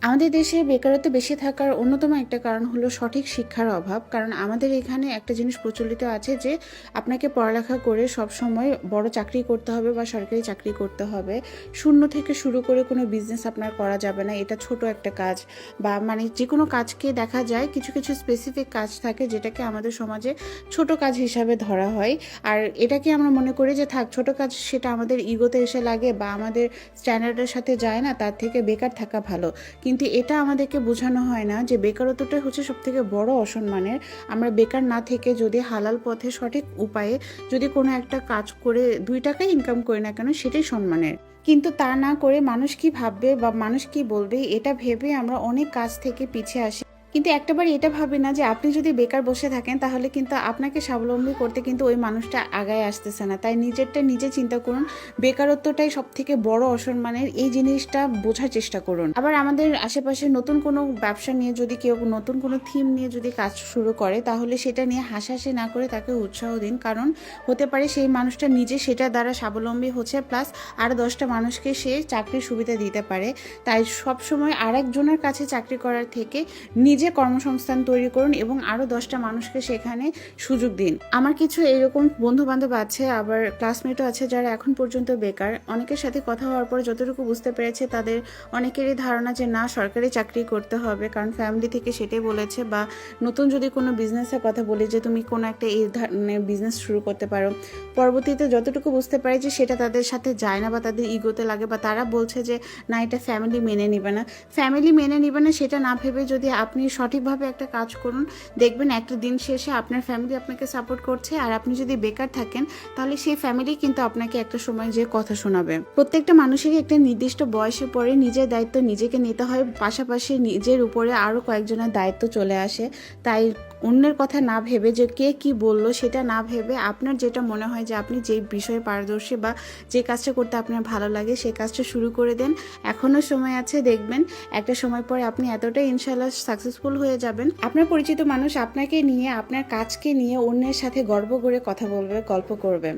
আমাদের দেশে বেকারত্ব বেশি থাকার অন্যতম একটা কারণ হলো সঠিক শিক্ষার অভাব। কারণ আমাদের এখানে একটা জিনিস প্রচলিত আছে যে আপনাকে পড়ালেখা করে সবসময় বড় চাকরি করতে হবে বা সরকারি চাকরি করতে হবে। শূন্য থেকে শুরু করে কোনো বিজনেস আপনার করা যাবে না। এটা ছোট একটা কাজ বা মানে যে কোনো কাজকে দেখা যায় কিছু কিছু স্পেসিফিক কাজ থাকে যেটাকে আমাদের সমাজে ছোট কাজ হিসাবে ধরা হয়। আর এটাকে আমরা মনে করি যে থাক ছোট কাজ, সেটা আমাদের ইগোতে এসে লাগে বা আমাদের স্ট্যান্ডার্ডের সাথে যায় না, তার থেকে বেকার থাকা ভালো। কিন্তু এটা আমাদেরকে বোঝানো হয় না যে বেকারত্বটাই হচ্ছে সবথেকে বড় অসম্মানের। আমরা বেকার না থেকে যদি হালাল পথে সঠিক উপায়ে যদি কোনো একটা কাজ করে 2 টাকা ইনকাম করি না কেন, সেটাই সম্মানের। কিন্তু তা না করে মানুষ কি ভাববে বা মানুষ কি বলবে এটা ভেবে আমরা অনেক কাজ থেকে পিছিয়ে আসি। কিন্তু একটাবার এটা ভাবি না যে আপনি যদি বেকার বসে থাকেন তাহলে কিন্তু আপনাকে স্বাবলম্বী করতে কিন্তু ওই মানুষটা আগায় আসতেছে না। তাই নিজেরটা নিজে চিন্তা করুন। বেকারত্বটাই সব থেকে বড় অসম্মানের, এই জিনিসটা বোঝার চেষ্টা করুন। আবার আমাদের আশেপাশে নতুন কোনো ব্যবসা নিয়ে যদি কেউ নতুন কোনো থিম নিয়ে যদি কাজ শুরু করে তাহলে সেটা নিয়ে হাসাহাসি না করে তাকে উৎসাহ দিন। কারণ হতে পারে সেই মানুষটা নিজে সেটা দ্বারা স্বাবলম্বী হচ্ছে, প্লাস আরও 10টা মানুষকে সে চাকরির সুবিধা দিতে পারে। তাই সবসময় আরেকজনের কাছে চাকরি করার থেকে নিজে কর্মসংস্থান তৈরি করুন এবং আরও 10টা মানুষকে সেখানে সুযোগ দিন। আমার কিছু এরকম বন্ধু বান্ধব আছে, আবার ক্লাসমেটও আছে যারা এখন পর্যন্ত বেকার। অনেকের সাথে কথা হওয়ার পর যতটুকু বুঝতে পেরেছে তাদের অনেকেরই ধারণা যে না, সরকারি চাকরি করতে হবে, কারণ ফ্যামিলি থেকে সেটাই বলেছে। বা নতুন যদি কোনো বিজনেসের কথা বলি যে তুমি কোনো একটা এই ধরনের বিজনেস শুরু করতে পারো, পরবর্তীতে যতটুকু বুঝতে পারে যে সেটা তাদের সাথে যায় না বা তাদের ইগোতে লাগে, বা তারা বলছে যে না, এটা ফ্যামিলি মেনে নিবে না। ফ্যামিলি মেনে নিবে না সেটা না ভেবে যদি আপনি সঠিকভাবে একটা কাজ করুন, দেখবেন একটা দিন শেষে আপনার ফ্যামিলি আপনাকে সাপোর্ট করছে। আর আপনি যদি বেকার থাকেন তাহলে সেই ফ্যামিলি কিন্তু আপনাকে একটা সময় যে কথা শোনাবে। প্রত্যেকটা মানুষেরই একটা নির্দিষ্ট বয়সে পরে নিজের দায়িত্ব নিজেকে নিতে হয়, পাশাপাশি নিজের উপরে আরও কয়েকজনের দায়িত্ব চলে আসে। তাই অন্যের কথা না ভেবে, যে কে কি বললো সেটা না ভেবে, আপনার যেটা মনে হয় যে আপনি যে বিষয়ে পারদর্শী বা যে কাজটা করতে আপনার ভালো লাগে সেই কাজটা শুরু করে দেন। এখনও সময় আছে, দেখবেন একটা সময় পরে আপনি এতটাই ইনশাল্লাহ সাকসেসফুল হয়ে যাবেন, আপনার পরিচিত মানুষ আপনাকে নিয়ে, আপনার কাজকে নিয়ে অন্যের সাথে গর্ব করে কথা বলবে, গল্প করবে।